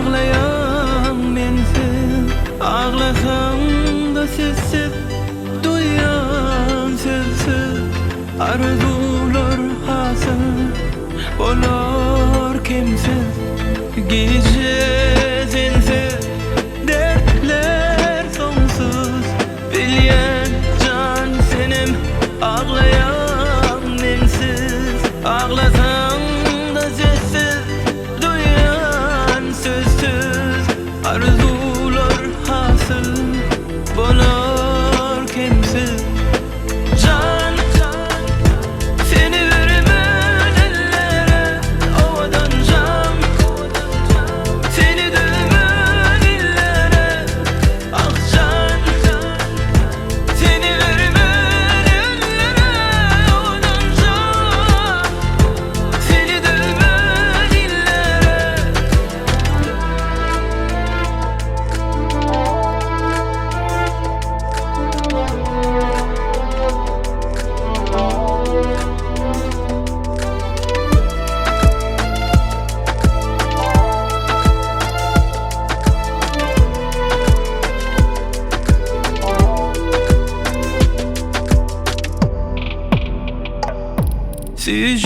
ağlayan mensiz, ağlasam da sizsiz, duyan sizsiz. Arzular hasıl bolar kimsiz, gece sensiz, dertler sonsuz. Bilyen can senim, ağlayan mensiz, ağlasam da sessiz, duyan sözsüz. Arzular hasıl bolar kimsiz. Can, seni vermem ellere, ovadan can, seni dövmem illere. Ah can, seni vermem ellere, ovadan can, seni dövmem illere. Si